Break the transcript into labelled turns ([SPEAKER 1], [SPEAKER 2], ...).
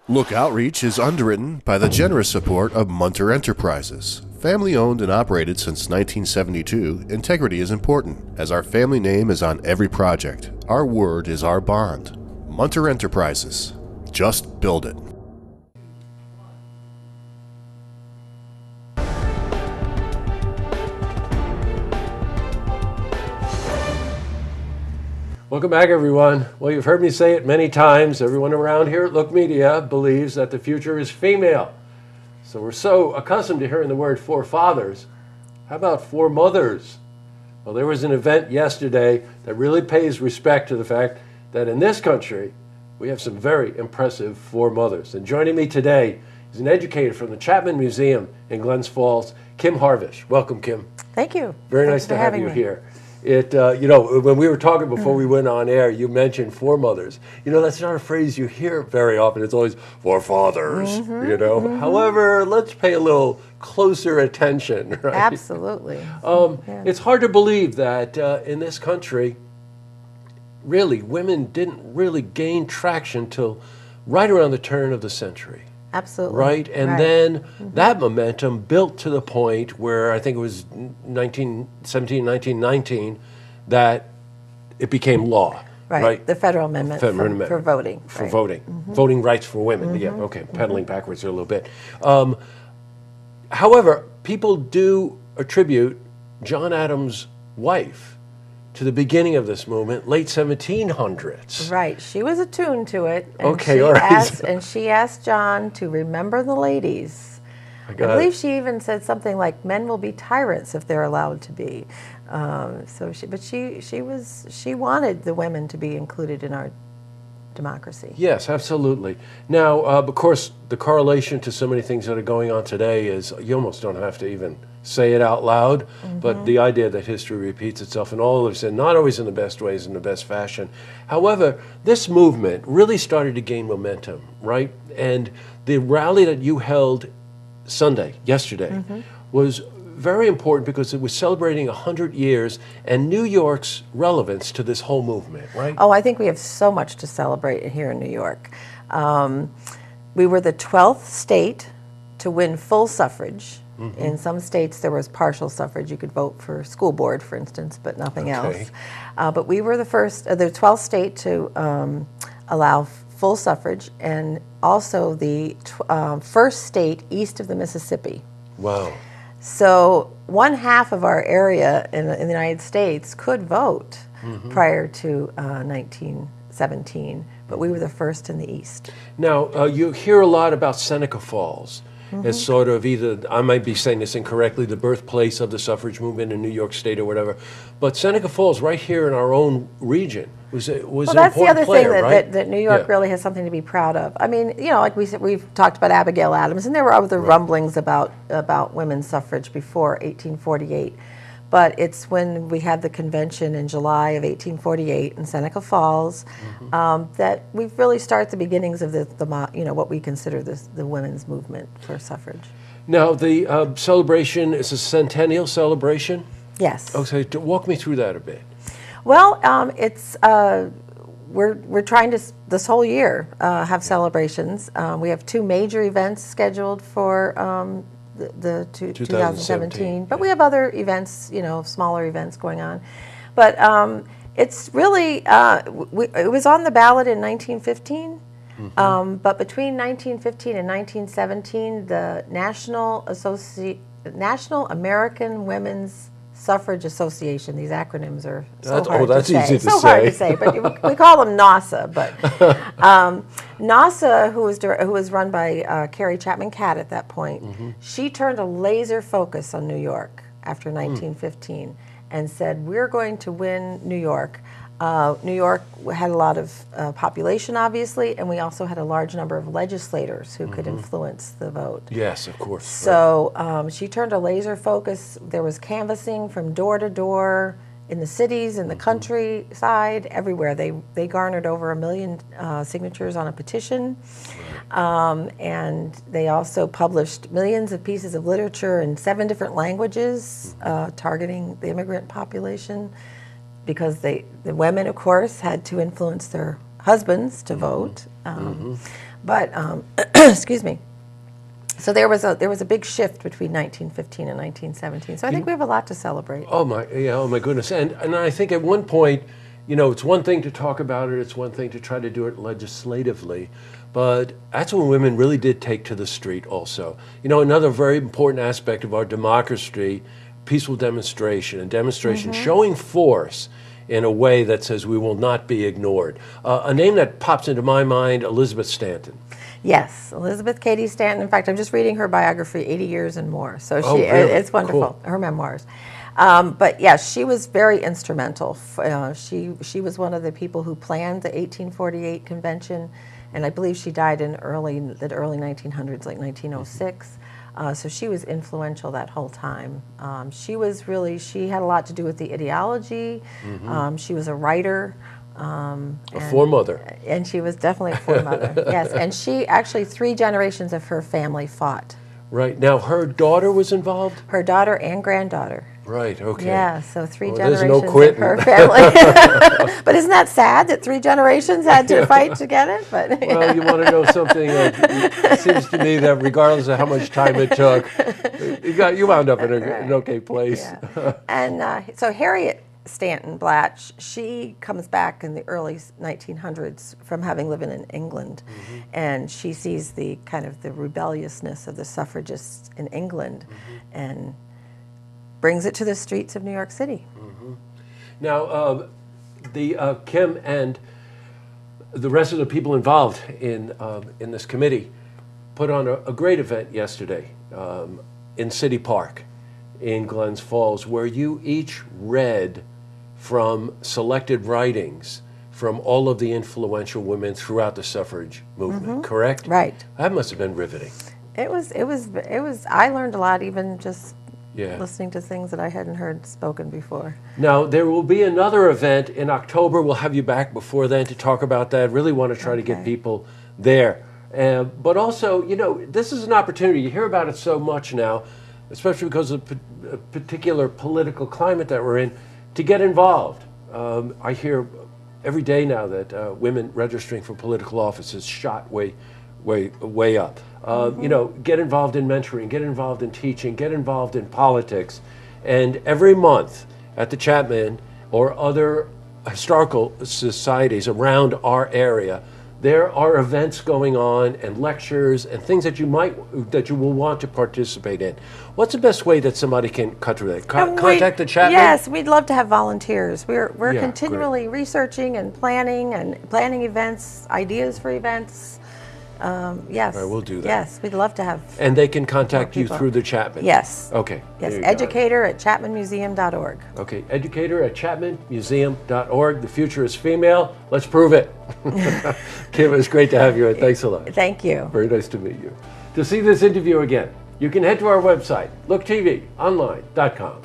[SPEAKER 1] Look Outreach is underwritten by the generous support of Munter Enterprises. Family owned and operated since 1972, integrity is important, as our family name is on every project. Our word is our bond. Munter Enterprises. Just build it.
[SPEAKER 2] Welcome back, everyone. Well, you've heard me say it many times. Everyone around here at Look Media believes that the future is female. So we're so accustomed to hearing the word forefathers. How about foremothers? Well, there was an event yesterday that really pays respect to the fact that in this country, we have some very impressive foremothers. And joining me today is an educator from the Chapman Museum in Glens Falls, Kim Harvish. Welcome, Kim.
[SPEAKER 3] Thank you.
[SPEAKER 2] Very nice to have you here. When we were talking before we went on air, you mentioned foremothers. That's not a phrase you hear very often. It's always forefathers, However, let's pay a little closer attention, right?
[SPEAKER 3] Absolutely.
[SPEAKER 2] It's hard to believe that in this country, really, women didn't really gain traction till right around the turn of the century.
[SPEAKER 3] Absolutely.
[SPEAKER 2] Right? And then that momentum built to the point where I think it was 1917, 1919 that it became law. Right?
[SPEAKER 3] The federal amendment for voting.
[SPEAKER 2] For voting. Voting rights for women. Yeah, okay. Pedaling backwards here a little bit. However, people do attribute John Adams' wife to the beginning of this movement, late 1700s.
[SPEAKER 3] Right. She was attuned to it. And
[SPEAKER 2] okay, all right.
[SPEAKER 3] And she asked John to remember the ladies. I believe she even said something like, "Men will be tyrants if they're allowed to be." She wanted the women to be included in our democracy.
[SPEAKER 2] Yes, absolutely. Now, of course, the correlation to so many things that are going on today is you almost don't have to even say it out loud, but the idea that history repeats itself in all of us, and not always in the best ways, in the best fashion. However, this movement really started to gain momentum, right? And the rally that you held yesterday, was very important because it was celebrating 100 years and New York's relevance to this whole movement, right?
[SPEAKER 3] Oh, I think we have so much to celebrate here in New York. We were the 12th state to win full suffrage. In some states, there was partial suffrage. You could vote for school board, for instance, but nothing else. But we were the 12th state to allow full suffrage, and also the first state east of the Mississippi.
[SPEAKER 2] Wow.
[SPEAKER 3] So one half of our area in the United States could vote prior to 1917, but we were the first in the East.
[SPEAKER 2] Now, you hear a lot about Seneca Falls. It's sort of either, I might be saying this incorrectly, the birthplace of the suffrage movement in New York State or whatever. But Seneca Falls, right here in our own region, was an important
[SPEAKER 3] that's the other
[SPEAKER 2] player,
[SPEAKER 3] thing
[SPEAKER 2] right?
[SPEAKER 3] that New York really has something to be proud of. I mean, like we said, we've talked about Abigail Adams, and there were other rumblings about women's suffrage before 1848. But it's when we had the convention in July of 1848 in Seneca Falls that we've really started the beginnings of what we consider the women's movement for suffrage.
[SPEAKER 2] Now, the celebration is a Centennial Celebration?
[SPEAKER 3] Yes.
[SPEAKER 2] Okay, walk me through that a bit.
[SPEAKER 3] Well, we're trying to this whole year have celebrations. We have two major events scheduled for the 2017, but we have other events, smaller events going on. But it's really, it was on the ballot in 1915, but between 1915 and 1917, the National American Women's Suffrage Association, these acronyms are
[SPEAKER 2] easy to say.
[SPEAKER 3] Hard to say, but we call them NASA. But NASA, who was run by Carrie Chapman Catt at that point, she turned a laser focus on New York after 1915 and said, we're going to win New York. New York had a lot of population, obviously, and we also had a large number of legislators who could influence the vote.
[SPEAKER 2] Yes, of course.
[SPEAKER 3] So she turned a laser focus. There was canvassing from door to door in the cities, in the countryside, everywhere. They garnered over 1 million signatures on a petition, and they also published millions of pieces of literature in 7 different languages targeting the immigrant population. Because the women, of course, had to influence their husbands to vote. But excuse me. So there was a big shift between 1915 and 1917. So I think we have a lot to celebrate.
[SPEAKER 2] Oh my goodness. And I think at one point, it's one thing to talk about it, it's one thing to try to do it legislatively, but that's when women really did take to the street also. Another very important aspect of our democracy, peaceful demonstration, and demonstration showing force in a way that says we will not be ignored. A name that pops into my mind, Elizabeth Stanton.
[SPEAKER 3] Yes, Elizabeth Cady Stanton. In fact, I'm just reading her biography, 80 Years and More. So
[SPEAKER 2] Really?
[SPEAKER 3] It's wonderful,
[SPEAKER 2] Cool.
[SPEAKER 3] her memoirs. But yes, she was very instrumental. She was one of the people who planned the 1848 convention, and I believe she died in the early 1900s, like 1906. So she was influential that whole time. She had a lot to do with the ideology. She was a writer.
[SPEAKER 2] A foremother.
[SPEAKER 3] And she was definitely a foremother, yes. And she actually, 3 generations of her family fought.
[SPEAKER 2] Right. Now, her daughter was involved?
[SPEAKER 3] Her daughter and granddaughter.
[SPEAKER 2] Right, okay.
[SPEAKER 3] Yeah, so 3
[SPEAKER 2] there's
[SPEAKER 3] generations
[SPEAKER 2] no quitting.
[SPEAKER 3] of her family. But isn't that sad that 3 generations had to fight to get it? But
[SPEAKER 2] Well, you want to know something? It seems to me that regardless of how much time it took, you wound up in an okay place.
[SPEAKER 3] Yeah. And so Harriet Stanton Blatch, she comes back in the early 1900s from having lived in England, and she sees the kind of the rebelliousness of the suffragists in England, and brings it to the streets of New York City.
[SPEAKER 2] Now, the Kim and the rest of the people involved in this committee put on a great event yesterday in City Park in Glens Falls, where you each read from selected writings from all of the influential women throughout the suffrage movement, correct?
[SPEAKER 3] Right.
[SPEAKER 2] That must have been riveting.
[SPEAKER 3] It was. I learned a lot, even just
[SPEAKER 2] Yeah.
[SPEAKER 3] listening to things that I hadn't heard spoken before.
[SPEAKER 2] Now, there will be another event in October. We'll have you back before then to talk about that. Really want to try to get people there. But also, this is an opportunity. You hear about it so much now, especially because of the particular political climate that we're in, to get involved. I hear every day now that women registering for political office is shot way up. Get involved in mentoring, get involved in teaching, get involved in politics. And every month at the Chapman or other historical societies around our area, there are events going on and lectures and things that you will want to participate in. What's the best way that somebody can cut through that? Contact the Chapman?
[SPEAKER 3] Yes, we'd love to have volunteers. We're
[SPEAKER 2] Yeah,
[SPEAKER 3] continually researching and planning events, ideas for events. Yes.
[SPEAKER 2] All right, we'll do that.
[SPEAKER 3] Yes, we'd love to have.
[SPEAKER 2] And they can contact you
[SPEAKER 3] people.
[SPEAKER 2] through the Chapman?
[SPEAKER 3] Yes.
[SPEAKER 2] Okay.
[SPEAKER 3] Yes,
[SPEAKER 2] there you go.
[SPEAKER 3] Educator at chapmanmuseum.org.
[SPEAKER 2] Okay, Educator at chapmanmuseum.org. The future is female. Let's prove it. Kim, it's great to have you. Thanks a lot.
[SPEAKER 3] Thank you.
[SPEAKER 2] Very nice to meet you. To see this interview again, you can head to our website, looktvonline.com.